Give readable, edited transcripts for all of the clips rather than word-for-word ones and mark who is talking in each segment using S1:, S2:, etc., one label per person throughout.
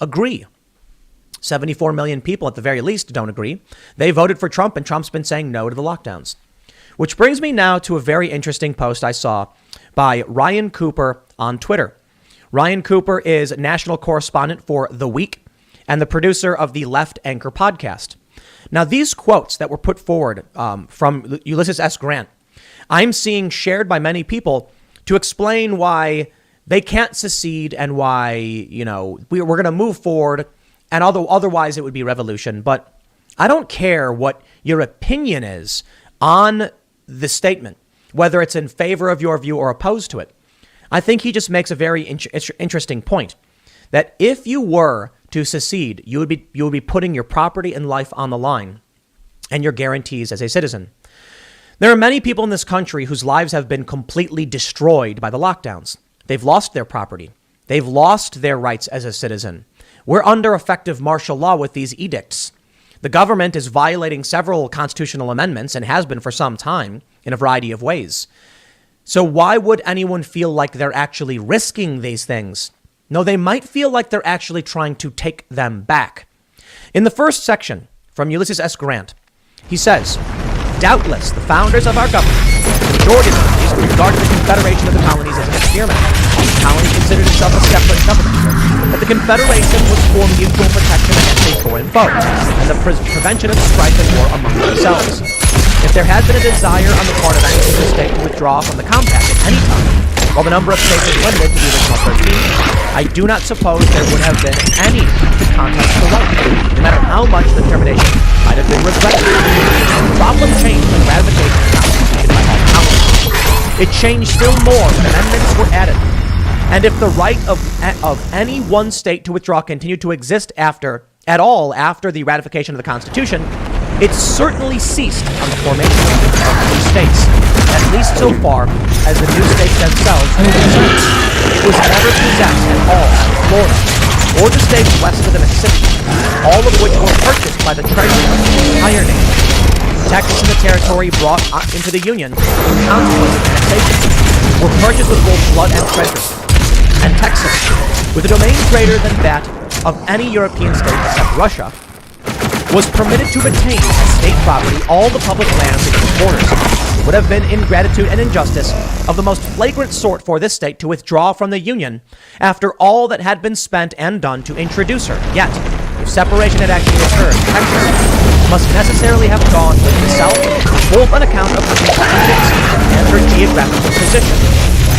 S1: agree. 74 million people at the very least don't agree. They voted for Trump, and Trump's been saying no to the lockdowns. Which brings me now to a very interesting post I saw by Ryan Cooper on Twitter. Ryan Cooper is national correspondent for The Week and the producer of the Left Anchor podcast. Now, these quotes that were put forward from Ulysses S. Grant, I'm seeing shared by many people to explain why they can't secede and why, we're going to move forward. And otherwise, it would be revolution. But I don't care what your opinion is on the statement, whether it's in favor of your view or opposed to it. I think he just makes a very interesting point that if you were to secede, you would be putting your property and life on the line and your guarantees as a citizen. There are many people in this country whose lives have been completely destroyed by the lockdowns. They've lost their property. They've lost their rights as a citizen. We're under effective martial law with these edicts. The government is violating several constitutional amendments and has been for some time in a variety of ways. So why would anyone feel like they're actually risking these things? No, they might feel like they're actually trying to take them back. In the first section from Ulysses S. Grant, he says, doubtless the founders of our government, the majority of them, regarded the Confederation of the Colonies as an experiment. The colony considered itself a separate government, but the Confederation was for mutual protection against a foreign foe and the prevention of strife and war among themselves. If there had been a desire on the part of any single state to withdraw from the compact at any time, while the number of states is limited to the original 13, I do not suppose there would have been any to contest the right, no matter how much the termination might have been regretted. The problem changed when ratification of the Constitution by all colonies. It changed still more when amendments were added. And if the right of any one state to withdraw continued to exist after the ratification of the Constitution, it certainly ceased on the formation of new states, at least so far as the new states themselves were concerned. It was never possessed at all by Florida or the states west of the Mississippi, all of which were purchased by the treasury of the Iron Age. Texas and the territory brought into the Union in consequence of annexation were purchased with both blood and treasure. And Texas, with a domain greater than that of any European state except Russia, was permitted to retain as state property all the public lands within its borders. It would have been ingratitude and injustice of the most flagrant sort for this state to withdraw from the Union after all that had been spent and done to introduce her. Yet, if separation had actually occurred, Texas must necessarily have gone with the South, both on account of her independence and her geographical position.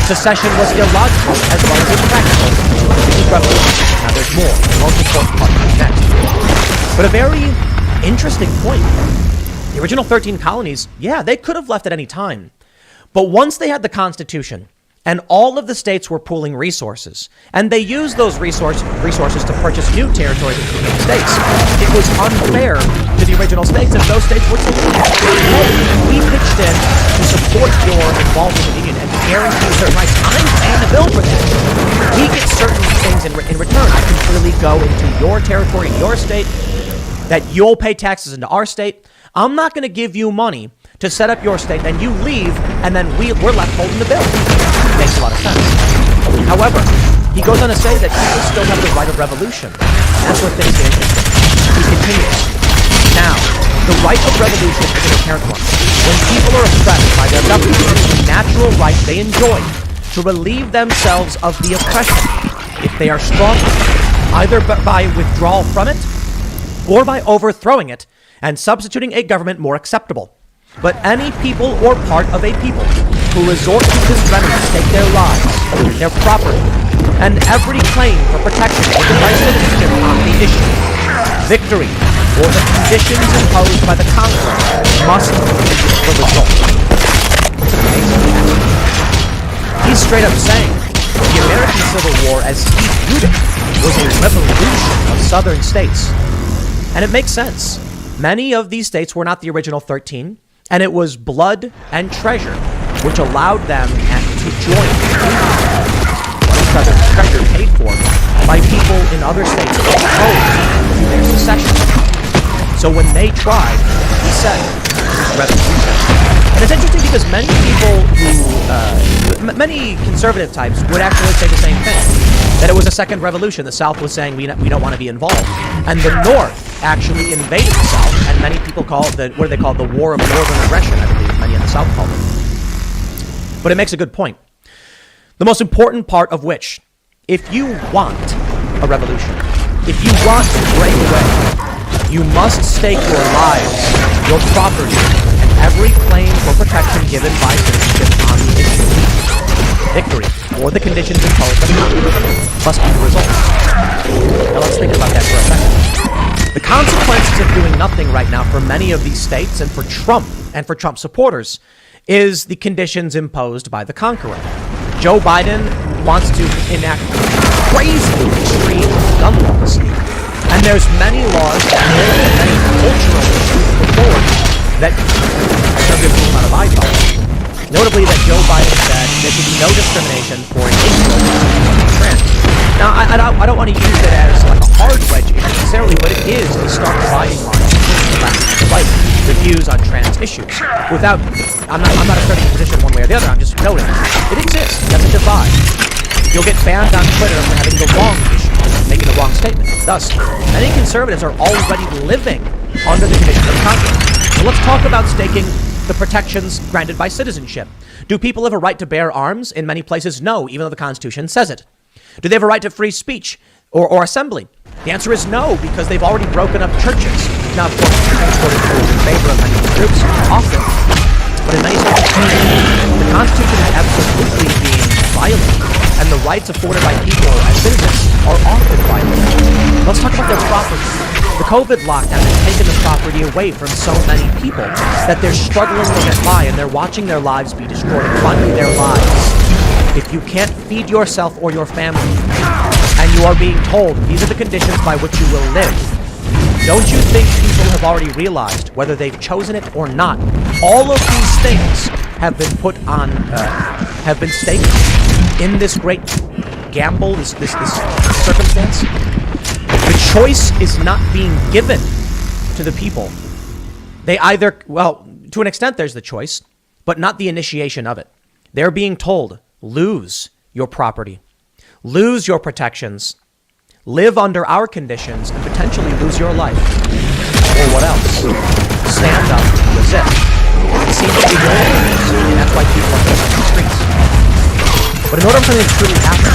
S1: Secession was illogical as well as impractical. This is revolution. Now there's more. The most important part comes next. But a very interesting point. The original 13 colonies, yeah, they could have left at any time. But once they had the Constitution and all of the states were pooling resources, and they used those resources to purchase new territories in the states, it was unfair to the original states if those states were to leave. Hey, we pitched in to support your involvement in the Union and to guarantee certain rights. I'm paying the bill for that. We get certain things in return. I can clearly go into your territory, in your state, that you'll pay taxes into our state. I'm not going to give you money to set up your state, then you leave, and then we're left holding the bill. Makes a lot of sense. However, he goes on to say that people still have the right of revolution. That's what things are interesting. He continues. Now, the right of revolution is an inherent one. When people are oppressed by their government, it is the natural right they enjoy to relieve themselves of the oppression. If they are strong, either by withdrawal from it or by overthrowing it and substituting a government more acceptable. But any people or part of a people who resort to this remedy to take their lives, their property, and every claim for protection or right citizenship on the issue, victory, or the conditions imposed by the conqueror must be the result. He's straight up saying the American Civil War, as he viewed it, was a revolution of southern states. And it makes sense. Many of these states were not the original 13, and it was blood and treasure which allowed them to join the treasure paid for by people in other states opposed to their secession. So when they tried, he said, revolution. And it's interesting because many people many conservative types would actually say the same thing, that it was a second revolution. The South was saying we don't want to be involved. And the North actually invaded the South, and many people call it what do they call it? The War of Northern Aggression, I believe many in the South call it. But it makes a good point. The most important part of which, if you want a revolution, if you want to break away, you must stake your lives, your property, and every claim for protection given by citizenship on the issue. Victory, or the conditions imposed by the Congress, must be the result. Now let's think about that for a second. The consequences of doing nothing right now for many of these states and for Trump supporters is the conditions imposed by the conqueror. Joe Biden wants to enact crazy extreme gun laws. And there's many laws and many cultural issues put forward that are given a lot of eyeballs. Notably that Joe Biden said there should be no discrimination for an 8-year-old or trans. Now, I don't want to use it as like a hard wedge necessarily, but it is a stark dividing line between the left and the right, the views on trans issues. I'm not asserting a position one way or the other, I'm just noting it exists. That's a divide. You'll get banned on Twitter for having the wrong issue, making the wrong statement. Thus, many conservatives are already living under the conditions of Congress. So let's talk about staking the protections granted by citizenship. Do people have a right to bear arms? In many places, no, even though the Constitution says it. Do they have a right to free speech or assembly? The answer is no, because they've already broken up churches. Now, of course, the Supreme Court is in favor of many of these groups, often. But in many circumstances, the Constitution is absolutely being violated, and the rights afforded by people as citizens are often violated. Let's talk about their property. The COVID lockdown has taken the property away from so many people that they're struggling to get by, and they're watching their lives be destroyed, funding their lives. If you can't feed yourself or your family, and you are being told these are the conditions by which you will live, don't you think people have already realized, whether they've chosen it or not, all of these things have been put on, have been staked in this great gamble, this circumstance? The choice is not being given to the people. They either, well, to an extent there's the choice, but not the initiation of it. They're being told, lose your property, lose your protections, live under our conditions, and potentially lose your life. Or what else? Stand up, resist. It seems to be going on, and that's why people are going on the streets. But in order for something to truly happen,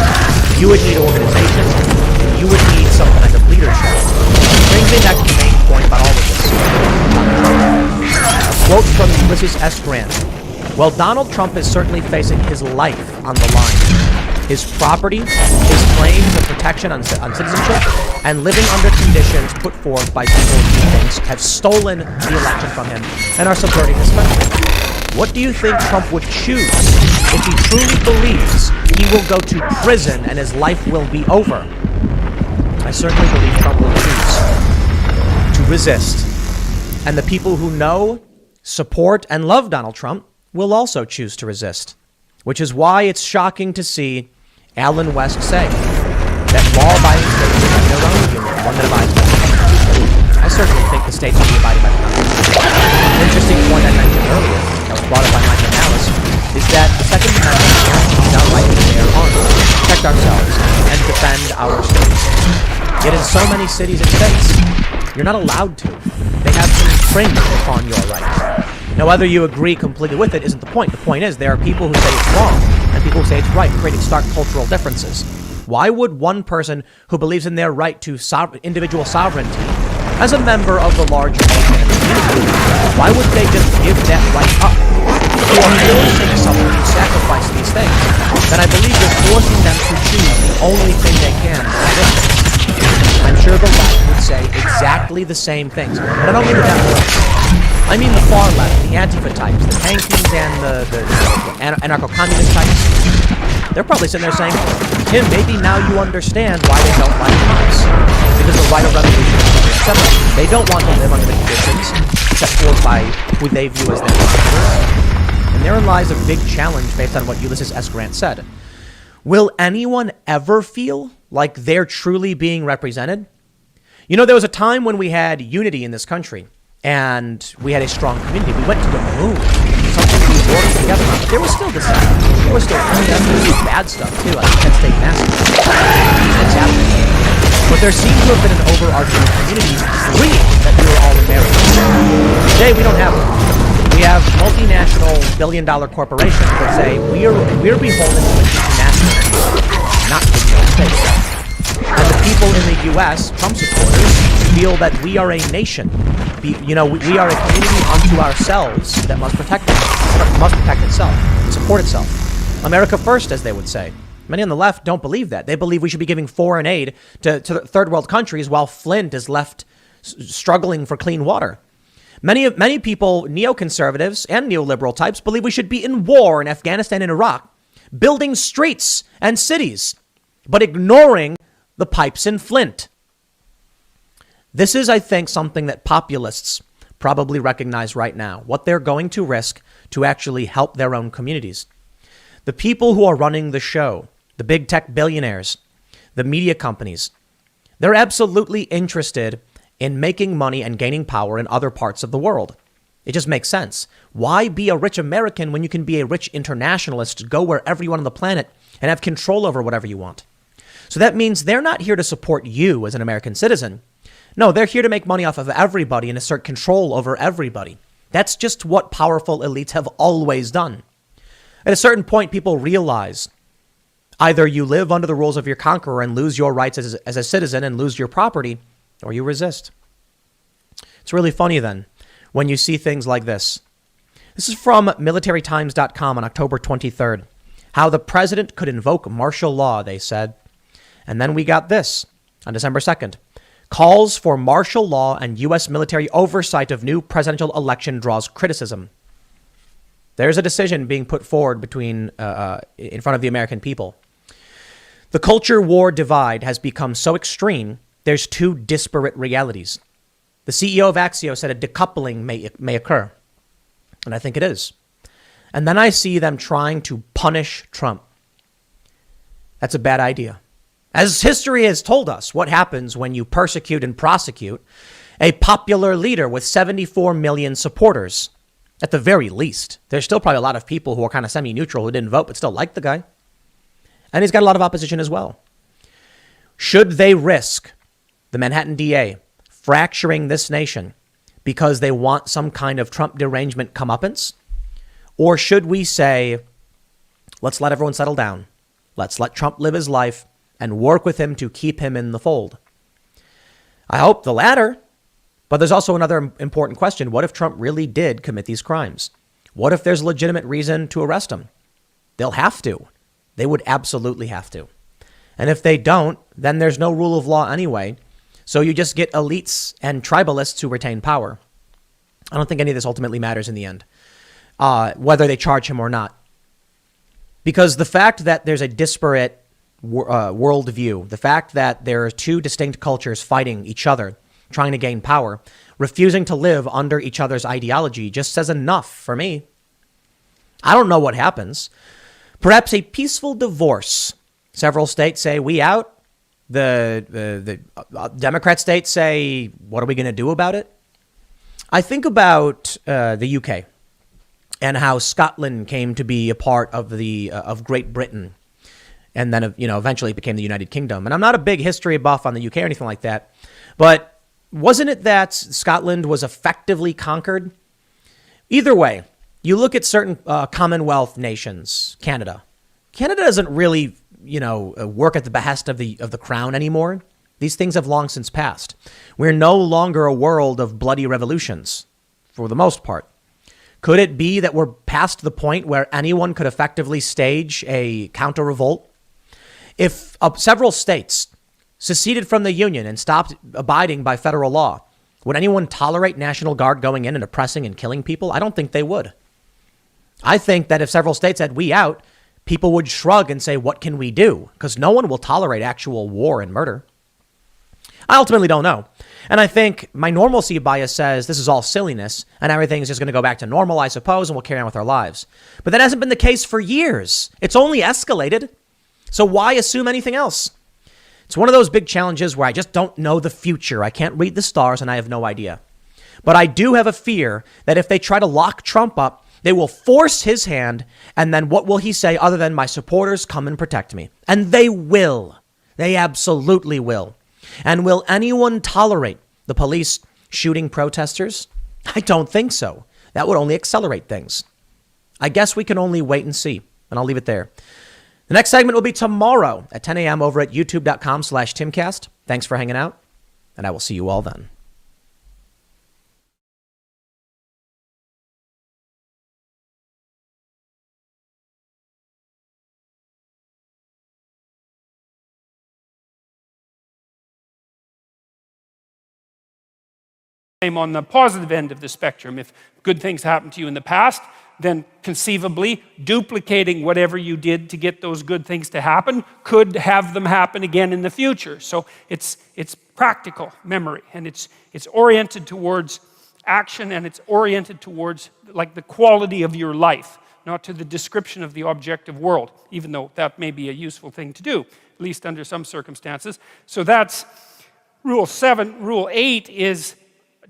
S1: you would need organization, you would need some kind of leadership. Which brings me back to the main point about all of this. A quote from Ulysses S. Grant. Well, Donald Trump is certainly facing his life on the line. His property, his claims of protection on citizenship, and living under conditions put forth by people he thinks have stolen the election from him and are subverting his country. What do you think Trump would choose if he truly believes he will go to prison and his life will be over? I certainly believe Trump will choose to resist. And the people who know, support, and love Donald Trump will also choose to resist. Which is why it's shocking to see Alan West say that law-abiding states should have their own union, one that abides by the Constitution. I certainly think the states should be abiding by the Constitution. An interesting point I mentioned earlier, that was brought up by Michael Malice, is that the Second Amendment guarantees our right to bear arms, protect ourselves, and defend our states. Yet in so many cities and states, you're not allowed to. They have infringed upon your rights. Now, whether you agree completely with it isn't the point. The point is there are people who say it's wrong and people who say it's right, creating stark cultural differences. Why would one person who believes in their right to individual sovereignty as a member of the larger nation and community, why would they just give that right up? If you are forcing someone to sacrifice these things, then I believe you're forcing them to choose the only thing they can. I'm sure the left would say exactly the same things. But I don't mean the Democrats. I mean the far left, the Antifa types, the tankies and the anarcho-communist types. They're probably sitting there saying, Tim, maybe now you understand why they don't like us. Because the right of revolution is acceptable. They don't want to live under the conditions set forth by who they view as their conquerors. And therein lies a big challenge based on what Ulysses S. Grant said. Will anyone ever feel like they're truly being represented? You know, there was a time when we had unity in this country. and we had a strong community. We went to the moon, something we worked together on. But there was still dissent. There was still bad stuff too, like Penn State massacre. That's happening. But there seemed to have been an overarching community agreeing that we were all Americans. Today we don't have it. We have multinational billion-dollar corporations that say we're beholden to an international community, not to the United States. And the people in the U.S., Trump supporters, feel that we are a nation. We are a community unto ourselves that must protect itself, support itself. America first, as they would say. Many on the left don't believe that. They believe we should be giving foreign aid to third world countries while Flint is left struggling for clean water. Many people, neoconservatives and neoliberal types, believe we should be in war in Afghanistan and Iraq, building streets and cities, but ignoring the pipes in Flint. This is, I think, something that populists probably recognize right now, what they're going to risk to actually help their own communities. The people who are running the show, the big tech billionaires, the media companies, they're absolutely interested in making money and gaining power in other parts of the world. It just makes sense. Why be a rich American when you can be a rich internationalist, go wherever you want on the planet and have control over whatever you want? So that means they're not here to support you as an American citizen. No, they're here to make money off of everybody and assert control over everybody. That's just what powerful elites have always done. At a certain point, people realize either you live under the rules of your conqueror and lose your rights as a citizen and lose your property, or you resist. It's really funny then when you see things like this. This is from militarytimes.com on October 23rd. How the president could invoke martial law, they said. And then we got this on December 2nd. Calls for martial law and U.S. military oversight of new presidential election draws criticism. There's a decision being put forward in front of the American people. The culture war divide has become so extreme, there's two disparate realities. The CEO of Axios said a decoupling may occur. And I think it is. And then I see them trying to punish Trump. That's a bad idea. As history has told us, what happens when you persecute and prosecute a popular leader with 74 million supporters, at the very least. There's still probably a lot of people who are kind of semi-neutral who didn't vote but still like the guy. And he's got a lot of opposition as well. Should they risk the Manhattan DA fracturing this nation because they want some kind of Trump derangement comeuppance? Or should we say, let's let everyone settle down. Let's let Trump live his life and work with him to keep him in the fold? I hope the latter. But there's also another important question. What if Trump really did commit these crimes? What if there's legitimate reason to arrest him? They'll have to. They would absolutely have to. And if they don't, then there's no rule of law anyway. So you just get elites and tribalists who retain power. I don't think any of this ultimately matters in the end, whether they charge him or not. Because the fact that there's a disparate worldview, the fact that there are two distinct cultures fighting each other, trying to gain power, refusing to live under each other's ideology, just says enough for me. I don't know what happens. Perhaps a peaceful divorce. Several states say, we out. The Democrat states say, what are we going to do about it? I think about the UK and how Scotland came to be a part of of Great Britain, and then eventually became the United Kingdom. And I'm not a big history buff on the UK or anything like that, but wasn't it that Scotland was effectively conquered? Either way, you look at certain Commonwealth nations, Canada. Canada doesn't really, work at the behest of the crown anymore. These things have long since passed. We're no longer a world of bloody revolutions, for the most part. Could it be that we're past the point where anyone could effectively stage a counter-revolt? If several states seceded from the Union and stopped abiding by federal law, would anyone tolerate National Guard going in and oppressing and killing people? I don't think they would. I think that if several states said we out, people would shrug and say, what can we do? Because no one will tolerate actual war and murder. I ultimately don't know. And I think my normalcy bias says this is all silliness and everything's just going to go back to normal, I suppose, and we'll carry on with our lives. But that hasn't been the case for years. It's only escalated. So why assume anything else? It's one of those big challenges where I just don't know the future. I can't read the stars and I have no idea. But I do have a fear that if they try to lock Trump up, they will force his hand, and then what will he say other than my supporters come and protect me? And they will. They absolutely will. And will anyone tolerate the police shooting protesters? I don't think so. That would only accelerate things. I guess we can only wait and see, and I'll leave it there. The next segment will be tomorrow at 10 a.m. over at youtube.com/Timcast. Thanks for hanging out, and I will see you all then.
S2: On the positive end of the spectrum. If good things happened to you in the past, then conceivably duplicating whatever you did to get those good things to happen could have them happen again in the future. So it's practical memory, and it's oriented towards action, and it's oriented towards like the quality of your life, not to the description of the objective world, even though that may be a useful thing to do, at least under some circumstances. So that's rule 7. Rule 8 is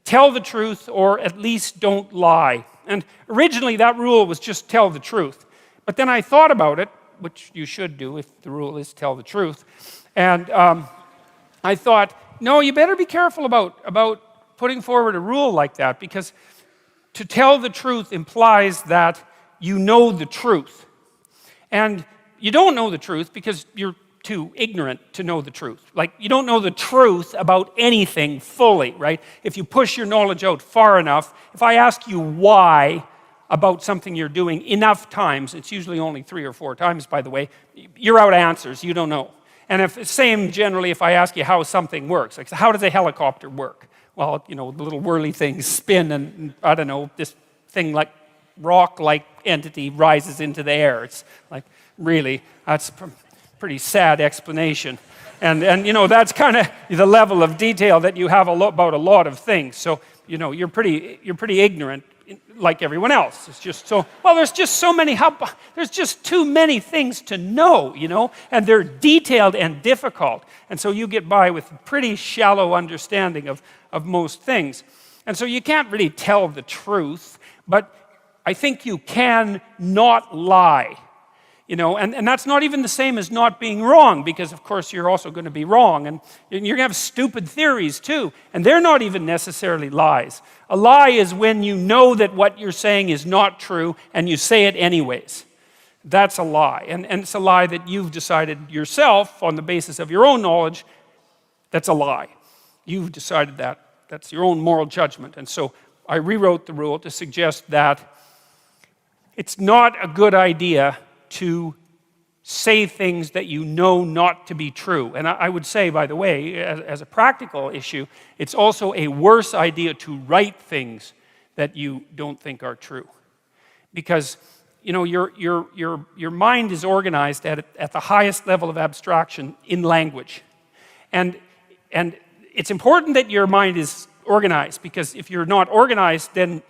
S2: tell the truth, or at least don't lie. And originally that rule was just tell the truth. But then I thought about it, which you should do if the rule is tell the truth. And I thought, no, you better be careful about putting forward a rule like that, because to tell the truth implies that you know the truth. And you don't know the truth because you're too ignorant to know the truth. Like, you don't know the truth about anything fully, right? If you push your knowledge out far enough, if I ask you why about something you're doing enough times, it's usually only 3 or 4 times, by the way, you're out of answers, you don't know. And same generally if I ask you how something works. Like, how does a helicopter work? Well, you know, the little whirly things spin, and I don't know, this thing like rock-like entity rises into the air. It's like, really, that's pretty sad explanation. And you know, that's kind of the level of detail that you have about a lot of things. So, you know, you're pretty ignorant like everyone else. It's just so, well, there's just so many, there's just too many things to know, you know, and they're detailed and difficult. And so you get by with pretty shallow understanding of most things. And so you can't really tell the truth, but I think you can not lie. You know, and that's not even the same as not being wrong, because of course you're also going to be wrong, and you're going to have stupid theories too, and they're not even necessarily lies. A lie is when you know that what you're saying is not true and you say it anyways. That's a lie, and it's a lie that you've decided yourself on the basis of your own knowledge. That's a lie. You've decided that. That's your own moral judgment. And so I rewrote the rule to suggest that it's not a good idea to say things that you know not to be true. And I would say, by the way, as a practical issue, it's also a worse idea to write things that you don't think are true. Because, you know, your mind is organized at the highest level of abstraction in language. And it's important that your mind is organized, because if you're not organized, then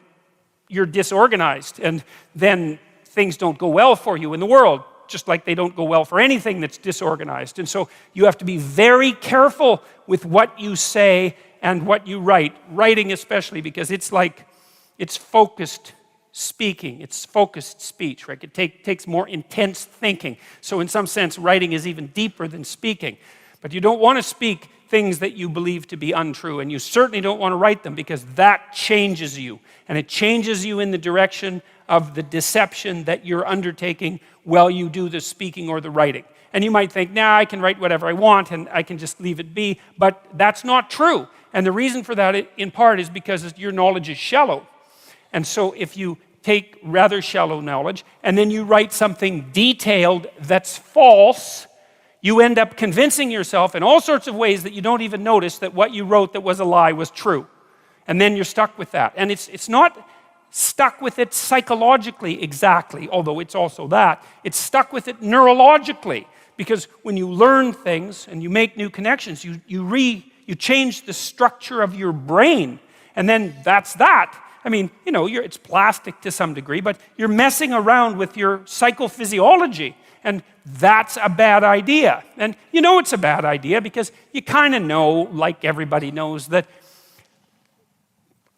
S2: you're disorganized, and then things don't go well for you in the world, just like they don't go well for anything that's disorganized. And so you have to be very careful with what you say and what you write, writing especially, because it's focused speaking, it's focused speech, right? It takes more intense thinking. So in some sense, writing is even deeper than speaking. But you don't want to speak things that you believe to be untrue, and you certainly don't want to write them, because that changes you, and it changes you in the direction of the deception that you're undertaking while you do the speaking or the writing. And you might think, nah, I can write whatever I want and I can just leave it be, but that's not true. And the reason for that, in part, is because your knowledge is shallow. And so if you take rather shallow knowledge and then you write something detailed that's false, you end up convincing yourself in all sorts of ways that you don't even notice that what you wrote that was a lie was true. And then you're stuck with that. And it's not stuck with it psychologically exactly, although it's also that. It's stuck with it neurologically, because when you learn things and you make new connections, you change the structure of your brain, and then that's that. I mean, you know, it's plastic to some degree, but you're messing around with your psychophysiology, and that's a bad idea. And you know it's a bad idea because you kind of know, like everybody knows, that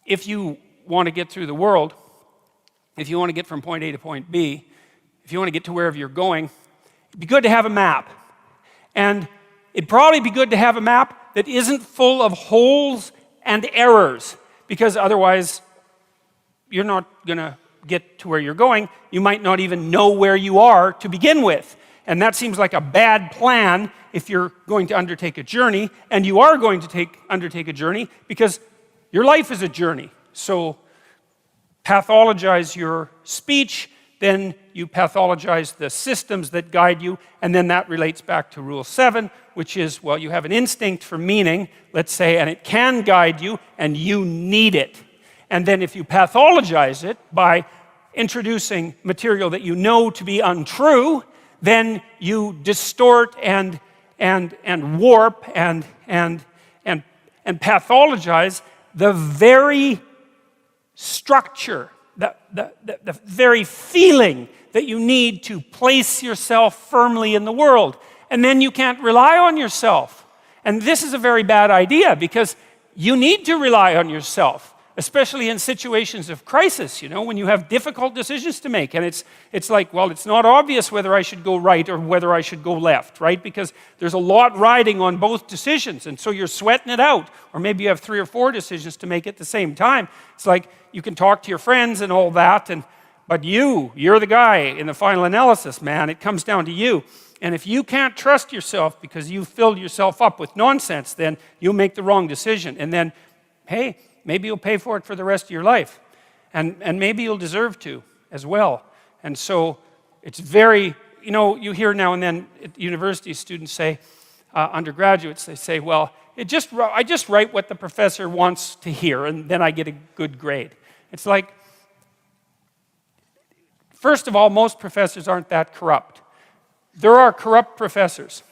S2: if you want to get through the world, if you want to get from point A to point B, if you want to get to wherever you're going, it'd be good to have a map. And it'd probably be good to have a map that isn't full of holes and errors, because otherwise you're not going to get to where you're going. You might not even know where you are to begin with. And that seems like a bad plan if you're going to undertake a journey, and you are going to undertake a journey because your life is a journey. So pathologize your speech, then you pathologize the systems that guide you, and then that relates back to Rule 7, which is, well, you have an instinct for meaning, let's say, and it can guide you, and you need it. And then if you pathologize it by introducing material that you know to be untrue, then you distort and warp and pathologize the very structure, the very feeling that you need to place yourself firmly in the world. And then you can't rely on yourself. And this is a very bad idea, because you need to rely on yourself, especially in situations of crisis, when you have difficult decisions to make. And it's like, well, it's not obvious whether I should go right or whether I should go left, right? Because there's a lot riding on both decisions, and so you're sweating it out. Or maybe you have 3 or 4 decisions to make at the same time. It's like you can talk to your friends and all that, but you're the guy in the final analysis, man. It comes down to you. And if you can't trust yourself because you've filled yourself up with nonsense, then you'll make the wrong decision. And then, hey, maybe you'll pay for it for the rest of your life. And maybe you'll deserve to as well. And so it's very, you hear now and then at university students say, undergraduates, they say, well, I just write what the professor wants to hear, and then I get a good grade. It's like, first of all, most professors aren't that corrupt. There are corrupt professors,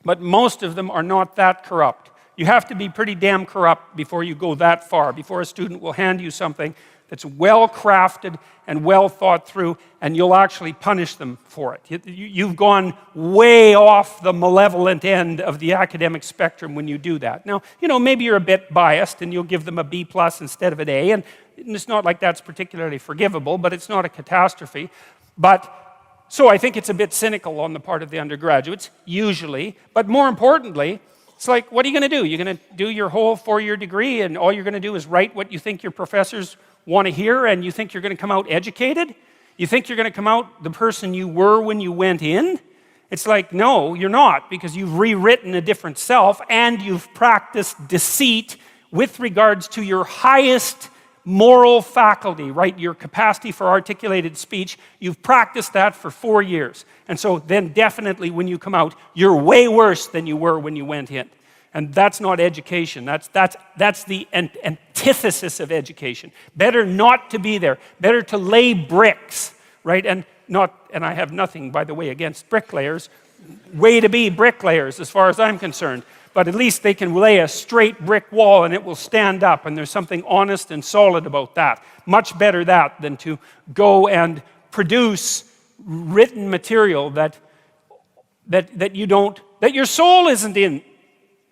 S2: but most of them are not that corrupt. You have to be pretty damn corrupt before you go that far, before a student will hand you something that's well crafted and well thought through, and you'll actually punish them for it. You've gone way off the malevolent end of the academic spectrum when you do that. Now, maybe you're a bit biased and you'll give them a B+ instead of an A, and it's not like that's particularly forgivable, but it's not a catastrophe. So I think it's a bit cynical on the part of the undergraduates, usually, but more importantly, it's like, what are you going to do? You're going to do your whole 4-year degree, and all you're going to do is write what you think your professors want to hear, and you think you're going to come out educated? You think you're going to come out the person you were when you went in? It's like, no, you're not, because you've rewritten a different self, and you've practiced deceit with regards to your highest moral faculty, right? Your capacity for articulated speech. You've practiced that for 4 years. And so then definitely when you come out, you're way worse than you were when you went in. And that's not education. That's the antithesis of education. Better not to be there. Better to lay bricks, right? And I have nothing, by the way, against bricklayers. Way to be bricklayers, as far as I'm concerned. But at least they can lay a straight brick wall and it will stand up, and there's something honest and solid about that. Much better that than to go and produce written material that your soul isn't in.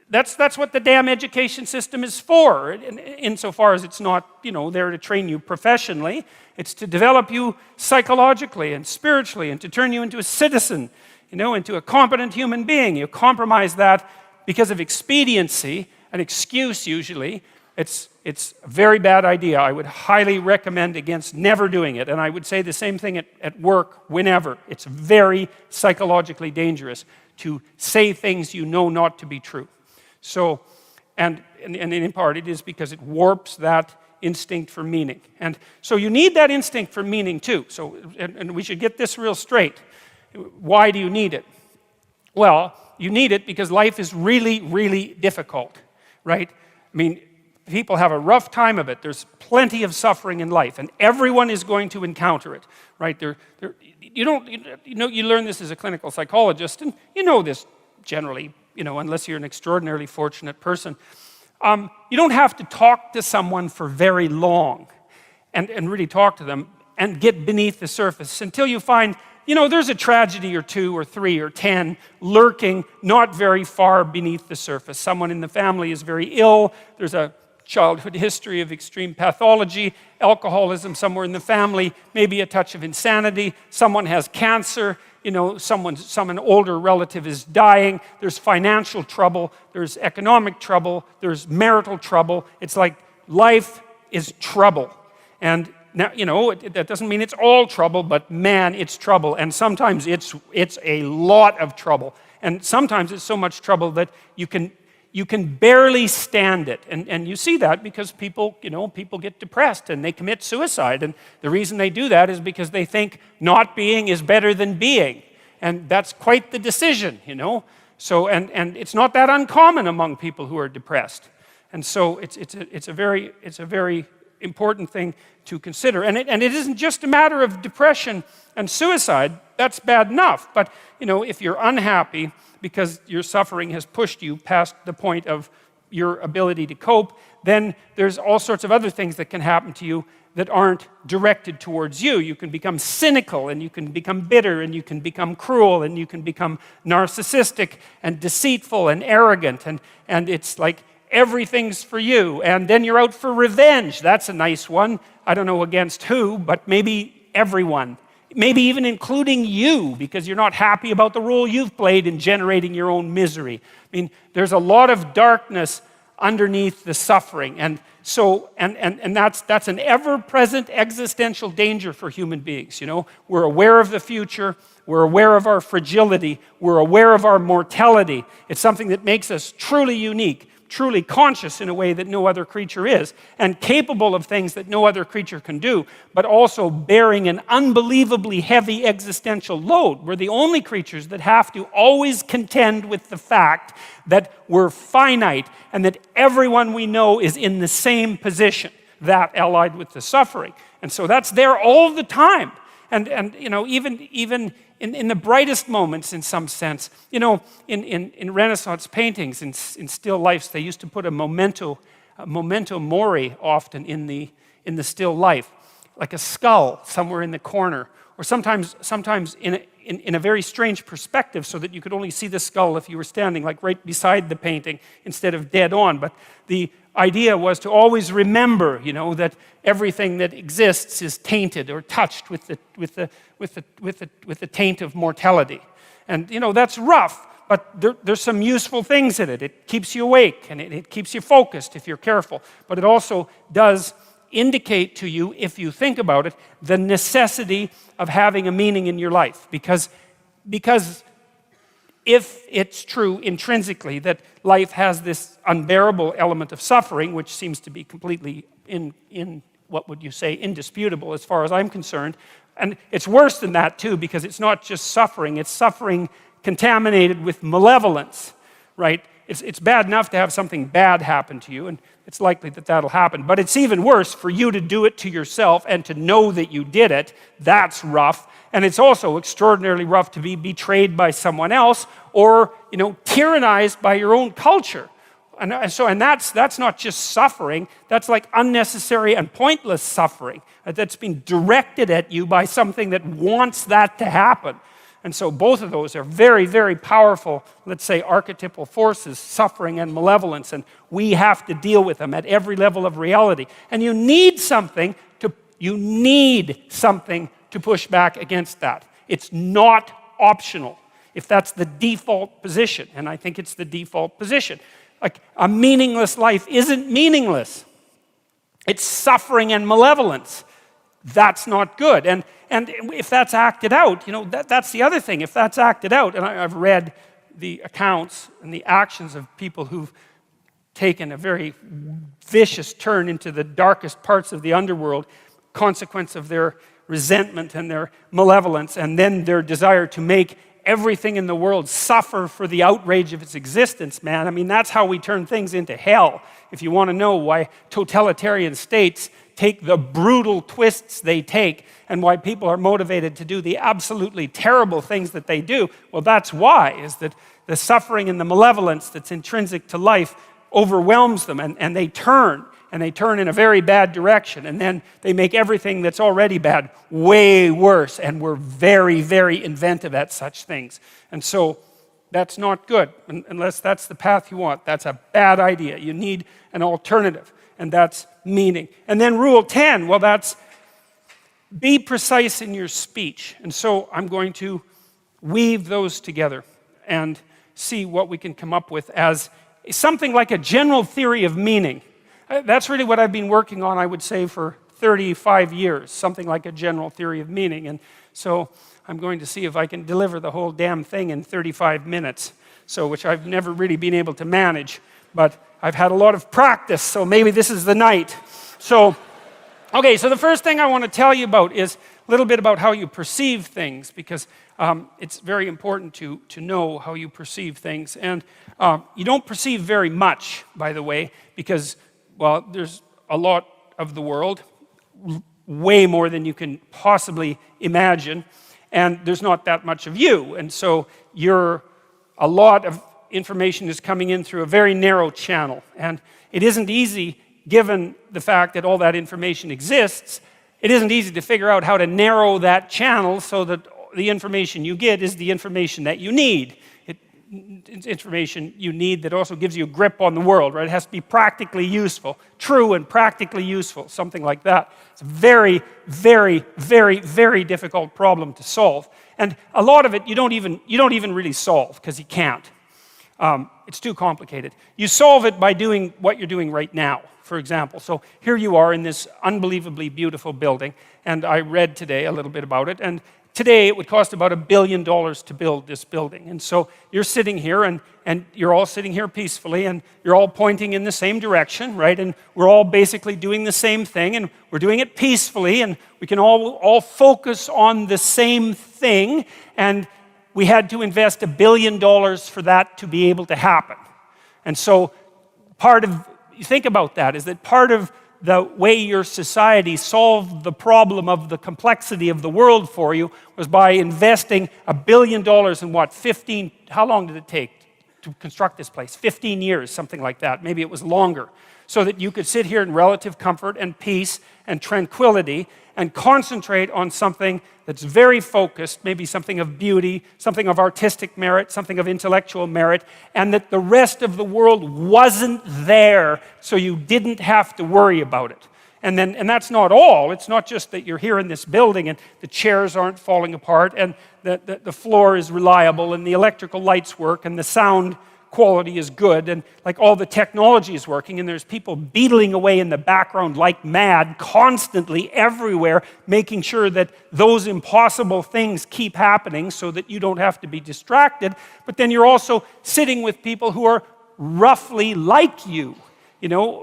S2: That's what the damn education system is for, insofar as it's not, there to train you professionally. It's to develop you psychologically and spiritually, and to turn you into a citizen, into a competent human being. You compromise that because of expediency, an excuse usually. It's a very bad idea. I would highly recommend against never doing it. And I would say the same thing at work, whenever. It's very psychologically dangerous to say things you know not to be true. So, and in part it is because it warps that instinct for meaning. And so you need that instinct for meaning too. So, and we should get this real straight. Why do you need it? Well, you need it because life is really, really difficult, right? I mean, people have a rough time of it. There's plenty of suffering in life, and everyone is going to encounter it, right? You learn this as a clinical psychologist, and you know this generally, unless you're an extraordinarily fortunate person. You don't have to talk to someone for very long and really talk to them and get beneath the surface until you find, there's a tragedy or 2 or 3 or 10 lurking not very far beneath the surface. Someone in the family is very ill. There's a childhood history of extreme pathology, alcoholism somewhere in the family, maybe a touch of insanity, someone has cancer, an older relative is dying, there's financial trouble, there's economic trouble, there's marital trouble. It's like life is trouble. And now, that doesn't mean it's all trouble, but man, it's trouble. And sometimes it's a lot of trouble. And sometimes it's so much trouble that you can barely stand it. And you see that because people get depressed and they commit suicide. And the reason they do that is because they think not being is better than being. And that's quite the decision, So, and it's not that uncommon among people who are depressed. And so it's a very important thing to consider. And it isn't just a matter of depression and suicide. That's bad enough. But, if you're unhappy because your suffering has pushed you past the point of your ability to cope, then there's all sorts of other things that can happen to you that aren't directed towards you. You can become cynical, and you can become bitter, and you can become cruel, and you can become narcissistic and deceitful and arrogant, and it's like everything's for you. And then you're out for revenge. That's a nice one. I don't know against who, but maybe everyone. Maybe even including you, because you're not happy about the role you've played in generating your own misery. I mean, there's a lot of darkness underneath the suffering. And so, and that's an ever-present existential danger for human beings. We're aware of the future. We're aware of our fragility. We're aware of our mortality. It's something that makes us truly unique, truly conscious in a way that no other creature is, and capable of things that no other creature can do, but also bearing an unbelievably heavy existential load. We're the only creatures that have to always contend with the fact that we're finite and that everyone we know is in the same position, that allied with the suffering. And so that's there all the time. And even in the brightest moments, in some sense, in Renaissance paintings, in still lifes, they used to put a memento mori often in the still life, like a skull somewhere in the corner, or sometimes in a very strange perspective, so that you could only see the skull if you were standing like right beside the painting instead of dead on. But the idea was to always remember, that everything that exists is tainted or touched with the taint of mortality. And that's rough, but there's some useful things in it. It keeps you awake and it keeps you focused if you're careful. But it also does indicate to you, if you think about it, the necessity of having a meaning in your life. Because if it's true intrinsically that life has this unbearable element of suffering, which seems to be completely in what would you say, indisputable as far as I'm concerned, and it's worse than that too, because it's not just suffering, it's suffering contaminated with malevolence, right? It's bad enough to have something bad happen to you, and it's likely that that'll happen, but it's even worse for you to do it to yourself and to know that you did it. That's rough. And it's also extraordinarily rough to be betrayed by someone else, or tyrannized by your own culture. And that's not just suffering. That's like unnecessary and pointless suffering that's been directed at you by something that wants that to happen. And so both of those are very, very powerful, let's say, archetypal forces, suffering and malevolence, and we have to deal with them at every level of reality. And you need something to push back against that. It's not optional, if that's the default position, and I think it's the default position. Like, a meaningless life isn't meaningless. It's suffering and malevolence. That's not good. And if that's acted out, that's the other thing. If that's acted out, and I've read the accounts and the actions of people who've taken a very vicious turn into the darkest parts of the underworld, consequence of their resentment and their malevolence, and then their desire to make everything in the world suffer for the outrage of its existence, man. I mean, that's how we turn things into hell. If you want to know why totalitarian states take the brutal twists they take, and why people are motivated to do the absolutely terrible things that they do, well, that's why, is that the suffering and the malevolence that's intrinsic to life overwhelms them, and they turn in a very bad direction, and then they make everything that's already bad way worse, and we're very, very inventive at such things. And so That's not good, unless that's the path you want. That's a bad idea. You need an alternative, and that's meaning. And then rule 10, well, that's be precise in your speech. And so I'm going to weave those together and see what we can come up with as something like a general theory of meaning. That's really what I've been working on, I would say, for 35 years, something like a general theory of meaning. And so I'm going to see if I can deliver the whole damn thing in 35 minutes, so which I've never really been able to manage, but I've had a lot of practice, so maybe this is the night. So, okay, so the first thing I want to tell you about is a little bit about how you perceive things, because it's very important to know how you perceive things. And you don't perceive very much, by the way, because, well, there's a lot of the world, way more than you can possibly imagine, and there's not that much of you. And so a lot of information is coming in through a very narrow channel. And it isn't easy, given the fact that all that information exists, it isn't easy to figure out how to narrow that channel so that the information you get is the information that you need. It's information you need that also gives you a grip on the world, right? It has to be practically useful, true and practically useful, something like that. It's a very, very, very, very difficult problem to solve. And a lot of it you don't even really solve, because you can't. It's too complicated. You solve it by doing what you're doing right now, for example. So here you are in this unbelievably beautiful building, and I read today a little bit about it, and today it would cost about $1 billion to build this building. And so you're sitting here, and you're all sitting here peacefully, and you're all pointing in the same direction, right? And we're all basically doing the same thing, and we're doing it peacefully, and we can all focus on the same thing, and we had to invest $1 billion for that to be able to happen. And so you think about that, is that part of the way your society solved the problem of the complexity of the world for you was by investing $1 billion in what, how long did it take to construct this place? 15 years, something like that. Maybe it was longer. So that you could sit here in relative comfort and peace and tranquility and concentrate on something that's very focused, maybe something of beauty, something of artistic merit, something of intellectual merit, and that the rest of the world wasn't there, so you didn't have to worry about it. And that's not all. It's not just that you're here in this building and the chairs aren't falling apart and the floor is reliable and the electrical lights work and the sound quality is good, and like all the technology is working, and there's people beetling away in the background like mad, constantly everywhere, making sure that those impossible things keep happening so that you don't have to be distracted. But then you're also sitting with people who are roughly like you,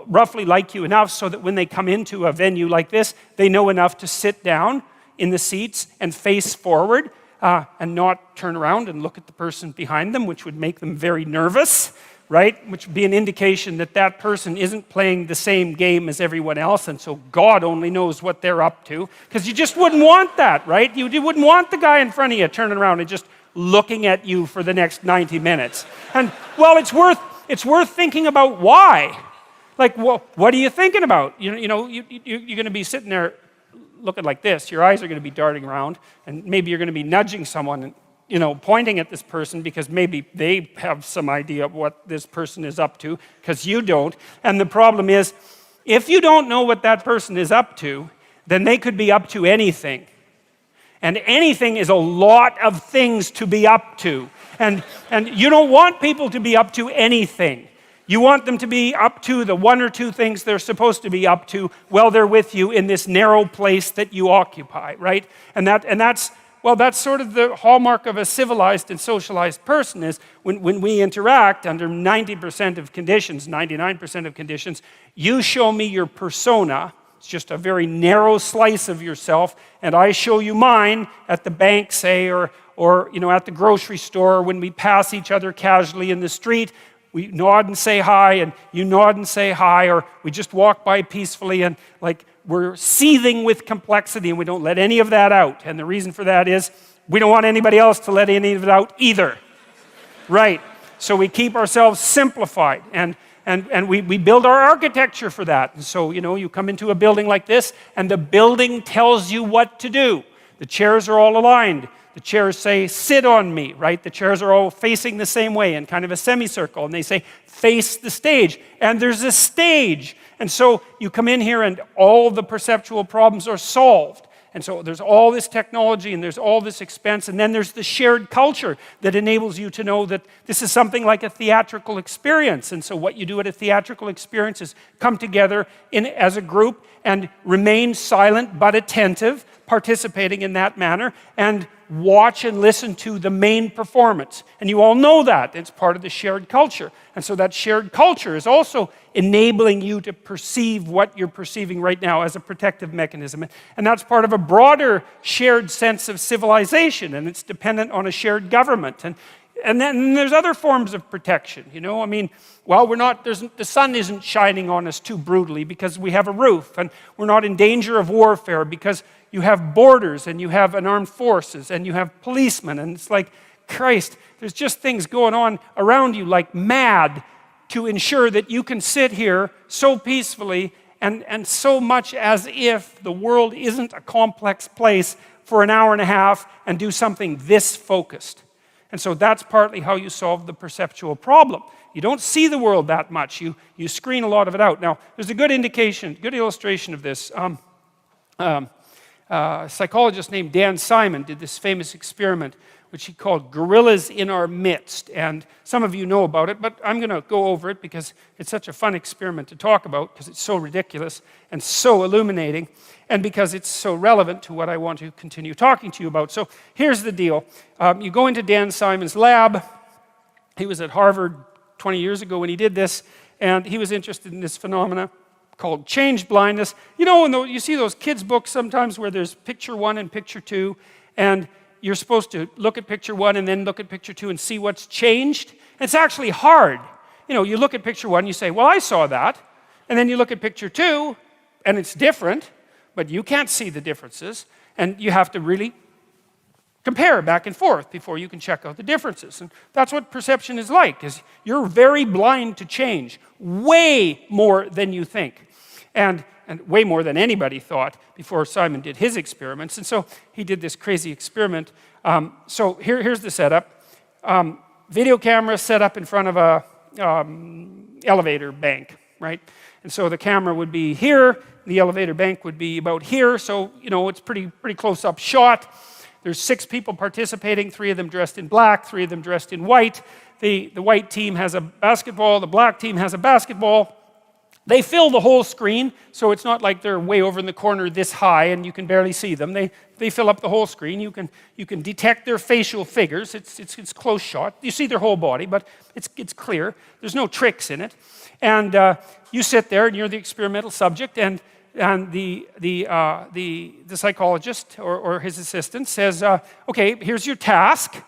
S2: roughly like you enough so that when they come into a venue like this, they know enough to sit down in the seats and face forward, and not turn around and look at the person behind them, which would make them very nervous, right? Which would be an indication that that person isn't playing the same game as everyone else, and so God only knows what they're up to, because you just wouldn't want that, right? You wouldn't want the guy in front of you turning around and just looking at you for the next 90 minutes. And, well, it's worth thinking about why. Like, well, what are you thinking about? You're going to be sitting there looking like this, your eyes are going to be darting around, and maybe you're going to be nudging someone and, pointing at this person because maybe they have some idea of what this person is up to, because you don't. And the problem is, if you don't know what that person is up to, then they could be up to anything. And anything is a lot of things to be up to. And you don't want people to be up to anything. You want them to be up to the one or two things they're supposed to be up to while they're with you in this narrow place that you occupy, right? And that's sort of the hallmark of a civilized and socialized person, is when we interact under 90% of conditions, 99% of conditions, you show me your persona. It's just a very narrow slice of yourself, and I show you mine at the bank, say, or at the grocery store, when we pass each other casually in the street. We nod and say hi, and you nod and say hi, or we just walk by peacefully, and like we're seething with complexity, and we don't let any of that out. And the reason for that is we don't want anybody else to let any of it out either. Right? So we keep ourselves simplified, and we build our architecture for that. And so, you come into a building like this, and the building tells you what to do. The chairs are all aligned. the chairs say, sit on me, right? The chairs are all facing the same way in kind of a semicircle, and they say, face the stage. And there's a stage. And so you come in here and all the perceptual problems are solved. And so there's all this technology and there's all this expense, and then there's the shared culture that enables you to know that this is something like a theatrical experience. And so what you do at a theatrical experience is come together as a group and remain silent but attentive, participating in that manner, and watch and listen to the main performance. And you all know that. It's part of the shared culture. And so that shared culture is also enabling you to perceive what you're perceiving right now as a protective mechanism. And that's part of a broader shared sense of civilization, and it's dependent on a shared government. And then there's other forms of protection, you know? I mean, well, the sun isn't shining on us too brutally because we have a roof, and we're not in danger of warfare because you have borders, and you have an armed forces, and you have policemen, and it's like, Christ, there's just things going on around you like mad to ensure that you can sit here so peacefully and so much as if the world isn't a complex place for an hour and a half and do something this focused. And so that's partly how you solve the perceptual problem. You don't see the world that much. You screen a lot of it out. Now, there's a good illustration of this. A psychologist named Dan Simon did this famous experiment which he called Gorillas in Our Midst. And some of you know about it, but I'm going to go over it because it's such a fun experiment to talk about because it's so ridiculous and so illuminating and because it's so relevant to what I want to continue talking to you about. So here's the deal. You go into Dan Simon's lab. He was at Harvard 20 years ago when he did this, and he was interested in this phenomena called change blindness. You know, you see those kids' books sometimes where there's picture 1 and picture 2, and you're supposed to look at picture 1 and then look at picture 2 and see what's changed. It's actually hard. You know, you look at picture 1, you say, well, I saw that. And then you look at picture 2, and it's different, but you can't see the differences. And you have to really compare back and forth before you can check out the differences. And that's what perception is like, is you're very blind to change, way more than you think. And way more than anybody thought before Simon did his experiments. And so he did this crazy experiment. So here's the setup. Video camera set up in front of a elevator bank, right? And so the camera would be here, the elevator bank would be about here, so you know it's pretty close-up shot. There's 6 people participating, 3 of them dressed in black, 3 of them dressed in white. The white team has a basketball, the black team has a basketball. They fill the whole screen, so it's not like they're way over in the corner this high and you can barely see them. They fill up the whole screen. You can detect their facial figures. It's close shot. You see their whole body, but it's clear. There's no tricks in it. And you sit there and you're the experimental subject, and the psychologist or his assistant says, okay, here's your task.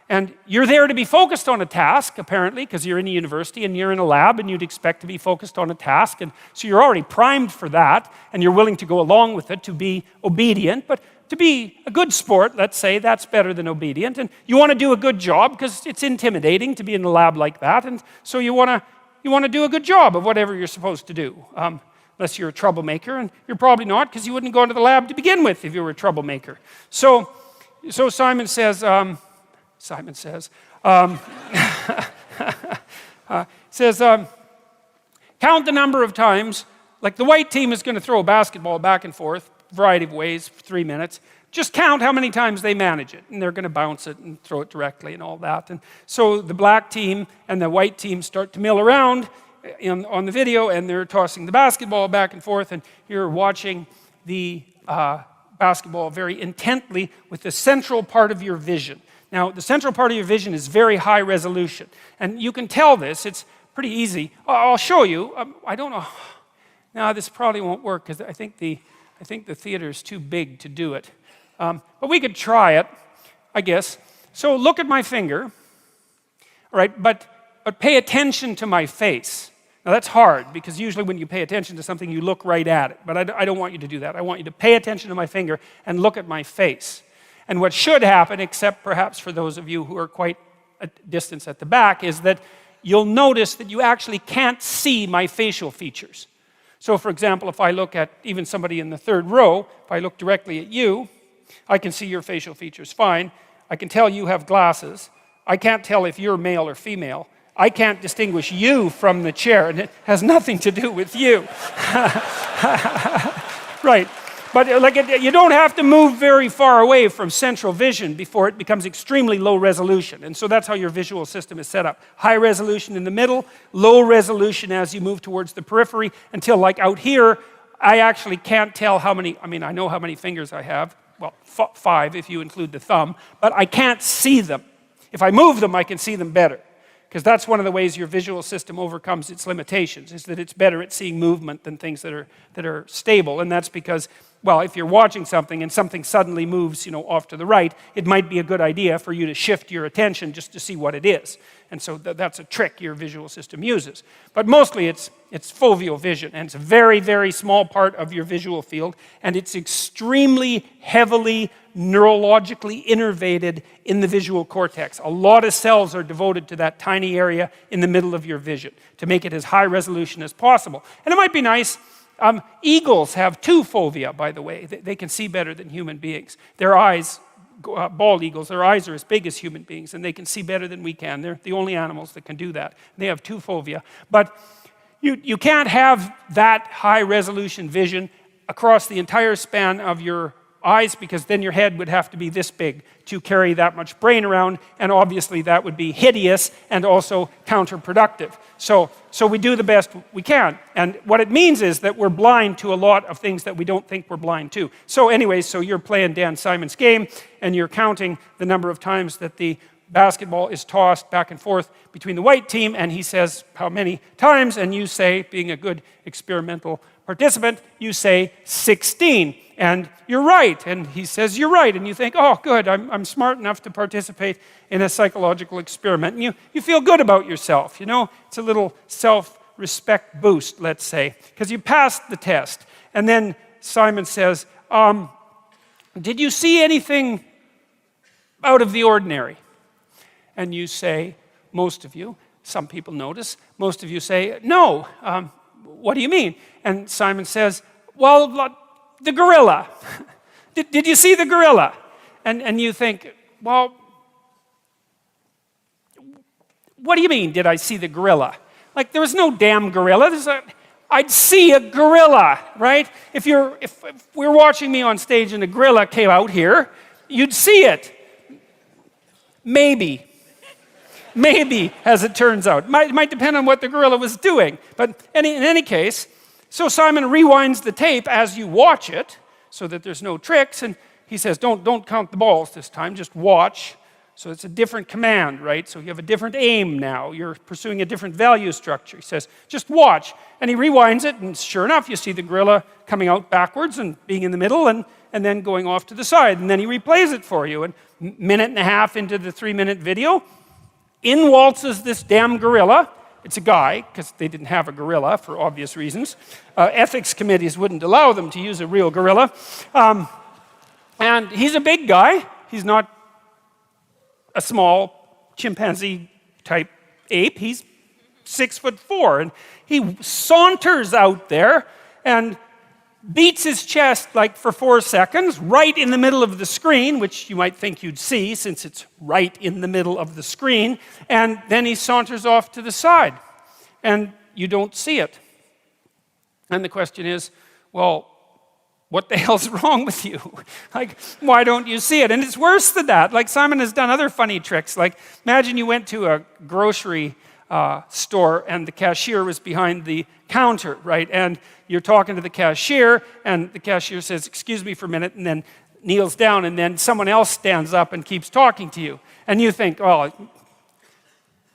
S2: And you're there to be focused on a task, apparently, because you're in a university and you're in a lab and you'd expect to be focused on a task. And so you're already primed for that and you're willing to go along with it to be obedient. But to be a good sport, let's say, that's better than obedient. And you want to do a good job because it's intimidating to be in a lab like that. And so you want to do a good job of whatever you're supposed to do. Unless you're a troublemaker, and you're probably not because you wouldn't go into the lab to begin with if you were a troublemaker. So Simon says, count the number of times, like the white team is going to throw a basketball back and forth, a variety of ways, for 3 minutes. Just count how many times they manage it, and they're going to bounce it and throw it directly and all that. And so the black team and the white team start to mill around on the video, and they're tossing the basketball back and forth, and you're watching the basketball very intently with the central part of your vision. Now, the central part of your vision is very high resolution, and you can tell this. It's pretty easy. I'll show you. I don't know. Now, this probably won't work because I think the theater is too big to do it. But we could try it, I guess. So look at my finger, all right? But pay attention to my face. Now, that's hard because usually when you pay attention to something, you look right at it. But I don't want you to do that. I want you to pay attention to my finger and look at my face. And what should happen, except perhaps for those of you who are quite a distance at the back, is that you'll notice that you actually can't see my facial features. So, for example, if I look at even somebody in the 3rd row, if I look directly at you, I can see your facial features fine. I can tell you have glasses. I can't tell if you're male or female. I can't distinguish you from the chair, and it has nothing to do with you. Right. But you don't have to move very far away from central vision before it becomes extremely low resolution. And so that's how your visual system is set up. High resolution in the middle, low resolution as you move towards the periphery, until like out here, I actually can't tell how many, I know how many fingers I have. Well, 5 if you include the thumb, but I can't see them. If I move them, I can see them better. Because that's one of the ways your visual system overcomes its limitations, is that it's better at seeing movement than things that are stable. And that's because, well, if you're watching something and something suddenly moves, off to the right, it might be a good idea for you to shift your attention just to see what it is. And so that's a trick your visual system uses. But mostly it's foveal vision, and it's a very, very small part of your visual field, and it's extremely heavily neurologically innervated in the visual cortex. A lot of cells are devoted to that tiny area in the middle of your vision to make it as high resolution as possible. And it might be nice, eagles have 2 fovea, by the way. They can see better than human beings. Their eyes, bald eagles, their eyes are as big as human beings, and they can see better than we can. They're the only animals that can do that. They have 2 fovea. But you can't have that high resolution vision across the entire span of your eyes, because then your head would have to be this big to carry that much brain around, and obviously that would be hideous and also counterproductive. So we do the best we can, and what it means is that we're blind to a lot of things that we don't think we're blind to. So anyways, so you're playing Dan Simon's game, and you're counting the number of times that the basketball is tossed back and forth between the white team, and he says how many times, and you say, being a good experimental participant, you say 16, and you're right, and he says you're right, and you think, oh good, I'm smart enough to participate in a psychological experiment, and you feel good about yourself, it's a little self-respect boost, let's say, because you passed the test. And then Simon says, did you see anything out of the ordinary? And you say, most of you, some people notice, most of you say, no. What do you mean? And Simon says, well, the gorilla. Did you see the gorilla? And you think, well, what do you mean, did I see the gorilla? Like, there was no damn gorilla. I'd see a gorilla, right? If we're watching me on stage and a gorilla came out here, you'd see it. Maybe, as it turns out. It might depend on what the gorilla was doing. But in any case, so Simon rewinds the tape as you watch it, so that there's no tricks, and he says, don't count the balls this time, just watch. So it's a different command, right? So you have a different aim now. You're pursuing a different value structure. He says, just watch. And he rewinds it, and sure enough, you see the gorilla coming out backwards and being in the middle, and then going off to the side. And then he replays it for you. And minute and a half into the 3-minute video, in waltzes this damn gorilla. It's a guy, because they didn't have a gorilla for obvious reasons. Ethics committees wouldn't allow them to use a real gorilla. And he's a big guy. He's not a small chimpanzee-type ape. He's 6'4", and he saunters out there and beats his chest like for 4 seconds, right in the middle of the screen, which you might think you'd see since it's right in the middle of the screen, and then he saunters off to the side, and you don't see it. And the question is, well, what the hell's wrong with you? Like, why don't you see it? And it's worse than that. Like, Simon has done other funny tricks. Like, imagine you went to a grocery store and the cashier was behind the counter, right? And you're talking to the cashier, and the cashier says, excuse me for a minute, and then kneels down, and then someone else stands up and keeps talking to you. And you think, oh,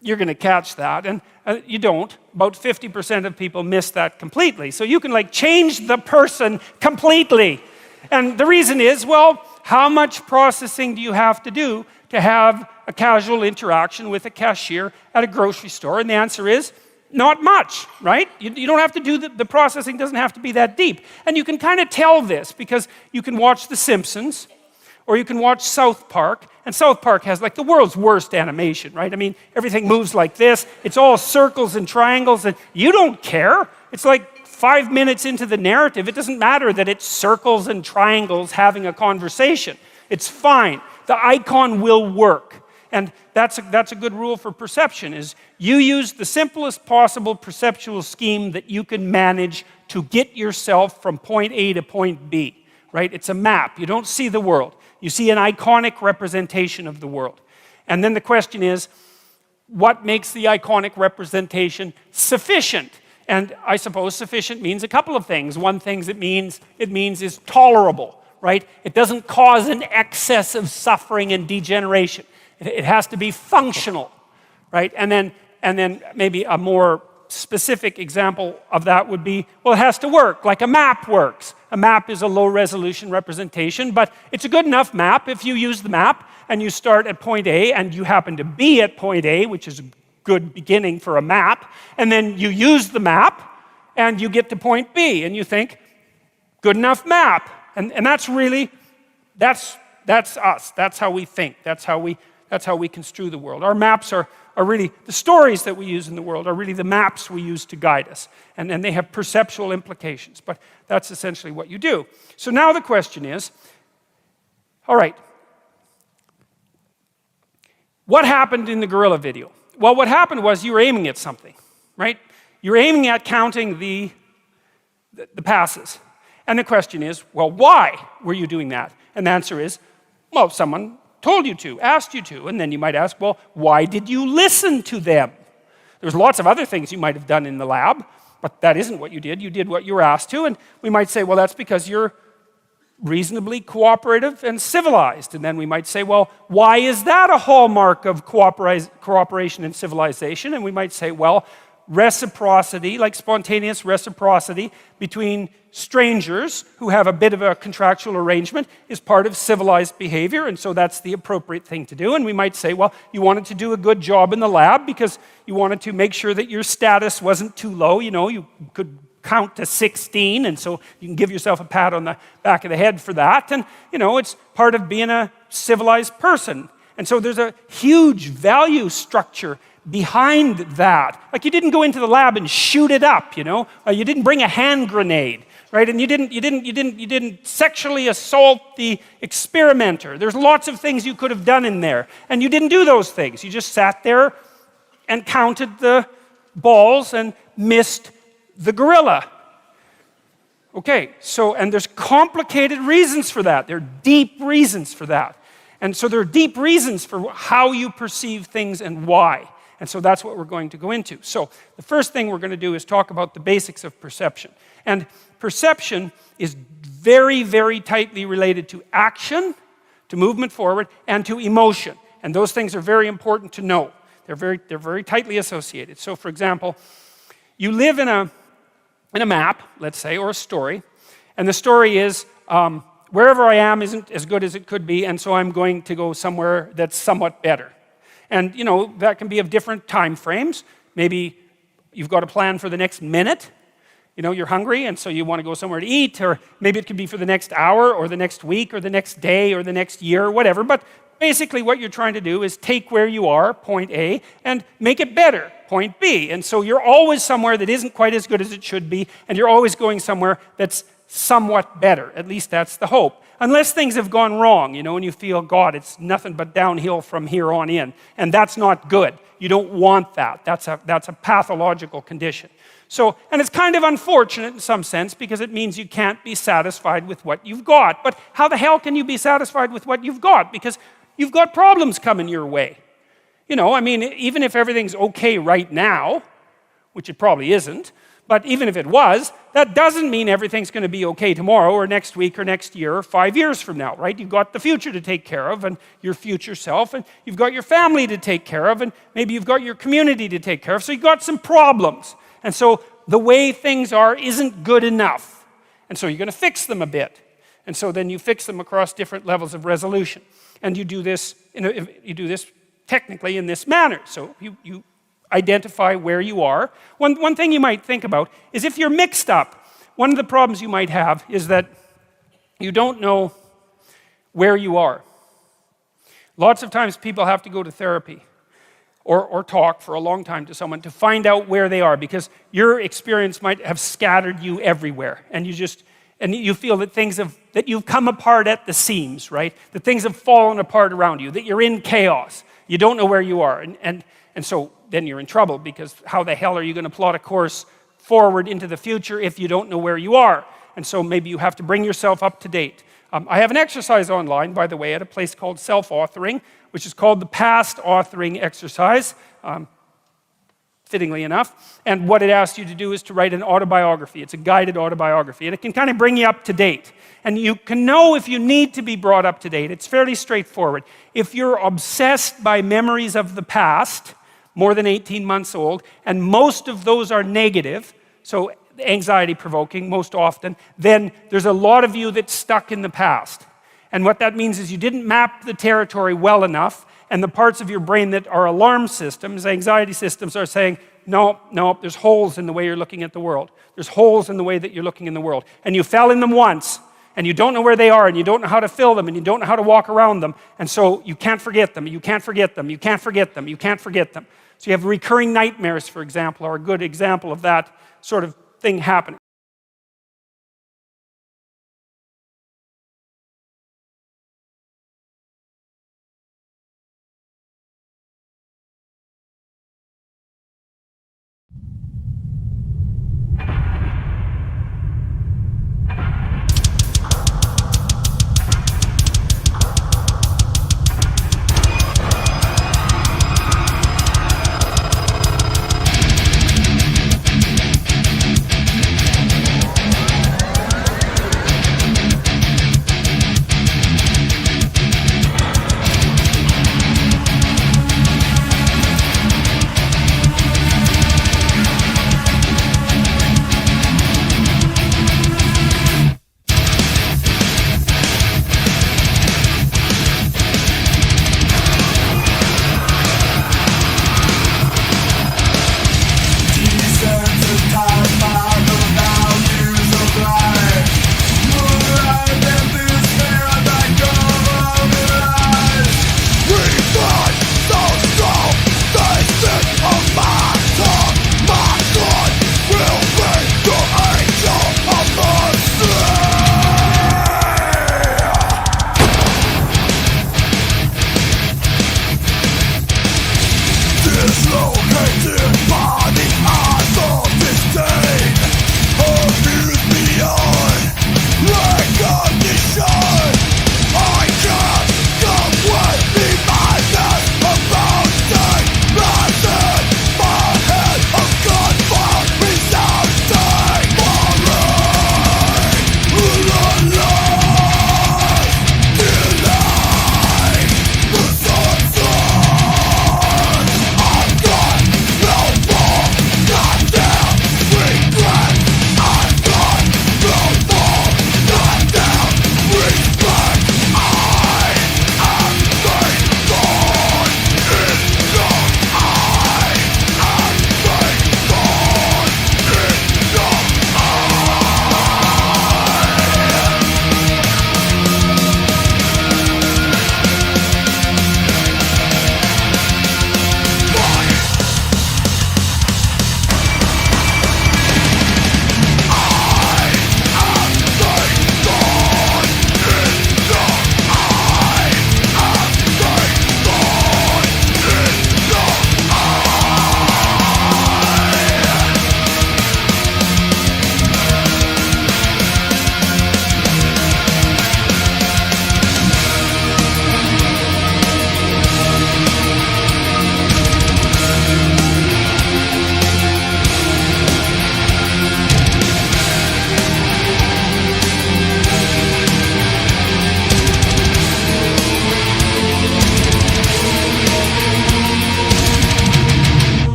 S2: you're going to catch that. And you don't. About 50% of people miss that completely. So you can like change the person completely. And the reason is, well, how much processing do you have to do to have a casual interaction with a cashier at a grocery store? And the answer is, not much, right? You don't have to do the processing doesn't have to be that deep. And you can kind of tell this because you can watch The Simpsons, or you can watch South Park, and South Park has like the world's worst animation, right? I mean, everything moves like this. It's all circles and triangles, and you don't care. It's like 5 minutes into the narrative. It doesn't matter that it's circles and triangles having a conversation. It's fine. The icon will work. And that's a good rule for perception, is you use the simplest possible perceptual scheme that you can manage to get yourself from point A to point B, right? It's a map. You don't see the world. You see an iconic representation of the world. And then the question is, what makes the iconic representation sufficient? And I suppose sufficient means a couple of things. One thing it means is tolerable, right? It doesn't cause an excess of suffering and degeneration. It has to be functional, right? And then maybe a more specific example of that would be, well, it has to work, like a map works. A map is a low-resolution representation, but it's a good enough map if you use the map and you start at point A and you happen to be at point A, which is a good beginning for a map, and then you use the map and you get to point B and you think, good enough map. And that's really, that's us. That's how we think. That's how we construe the world. Our maps are really, the stories that we use in the world are really the maps we use to guide us. And they have perceptual implications. But that's essentially what you do. So now the question is, all right, what happened in the gorilla video? Well, what happened was you were aiming at something, right? You were aiming at counting the passes. And the question is, well, why were you doing that? And the answer is, well, someone told you to, asked you to. And then you might ask, well, why did you listen to them? There's lots of other things you might have done in the lab, but that isn't what you did. You did what you were asked to. And we might say, well, that's because you're reasonably cooperative and civilized. And then we might say, well, why is that a hallmark of cooperation and civilization? And we might say, well, reciprocity, like spontaneous reciprocity between strangers who have a bit of a contractual arrangement is part of civilized behavior, and so that's the appropriate thing to do. And we might say, well, you wanted to do a good job in the lab because you wanted to make sure that your status wasn't too low. You know, you could count to 16, and so you can give yourself a pat on the back of the head for that. And, you know, it's part of being a civilized person. And so there's a huge value structure behind that. Like, you didn't go into the lab and shoot it up, you know? You didn't bring a hand grenade, right? And you didn't sexually assault the experimenter. There's lots of things you could have done in there. And you didn't do those things. You just sat there and counted the balls and missed the gorilla. Okay, so, and there's complicated reasons for that. There are deep reasons for that. And so there are deep reasons for how you perceive things and why. And so that's what we're going to go into. So the first thing we're going to do is talk about the basics of perception. And perception is very, very tightly related to action, to movement forward, and to emotion. And those things are very important to know. They're very tightly associated. So for example, you live in a map, let's say, or a story, and the story is, wherever I am isn't as good as it could be, and so I'm going to go somewhere that's somewhat better. And, you know, that can be of different time frames. Maybe you've got a plan for the next minute. You know, you're hungry, and so you want to go somewhere to eat, or maybe it could be for the next hour, or the next week, or the next day, or the next year, or whatever. But basically what you're trying to do is take where you are, point A, and make it better, point B. And so you're always somewhere that isn't quite as good as it should be, and you're always going somewhere that's somewhat better. At least that's the hope. Unless things have gone wrong, you know, and you feel, God, it's nothing but downhill from here on in. And that's not good. You don't want that. That's a pathological condition. So, and it's kind of unfortunate in some sense because it means you can't be satisfied with what you've got. But how the hell can you be satisfied with what you've got? Because you've got problems coming your way. You know, I mean, even if everything's okay right now, which it probably isn't, but even if it was, that doesn't mean everything's going to be okay tomorrow or next week or next year or 5 years from now, right? You've got the future to take care of and your future self, and you've got your family to take care of, and maybe you've got your community to take care of. So you've got some problems. And so the way things are isn't good enough. And so you're going to fix them a bit. And so then you fix them across different levels of resolution. And you do this technically in this manner. So you identify where you are. One thing you might think about is if you're mixed up, one of the problems you might have is that you don't know where you are. Lots of times people have to go to therapy or talk for a long time to someone to find out where they are, because your experience might have scattered you everywhere, and And you feel that that you've come apart at the seams, right? That things have fallen apart around you, that you're in chaos. You don't know where you are. And so then you're in trouble, because how the hell are you going to plot a course forward into the future if you don't know where you are? And so maybe you have to bring yourself up to date. I have an exercise online, by the way, at a place called Self-Authoring, which is called the Past Authoring Exercise, fittingly enough. And what it asks you to do is to write an autobiography. It's a guided autobiography, and it can kind of bring you up to date. And you can know if you need to be brought up to date. It's fairly straightforward. If you're obsessed by memories of the past, more than 18 months old, and most of those are negative, so anxiety-provoking most often, then there's a lot of you that's stuck in the past. And what that means is you didn't map the territory well enough, and the parts of your brain that are alarm systems, anxiety systems, are saying, no, there's holes in the way you're looking at the world. There's holes in the way that you're looking in the world. And you fell in them once, and you don't know where they are, and you don't know how to fill them, and you don't know how to walk around them, and so you can't forget them, you can't forget them, you can't forget them, you can't forget them. So you have recurring nightmares, for example, are a good example of that sort of thing happening.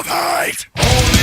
S3: of hate.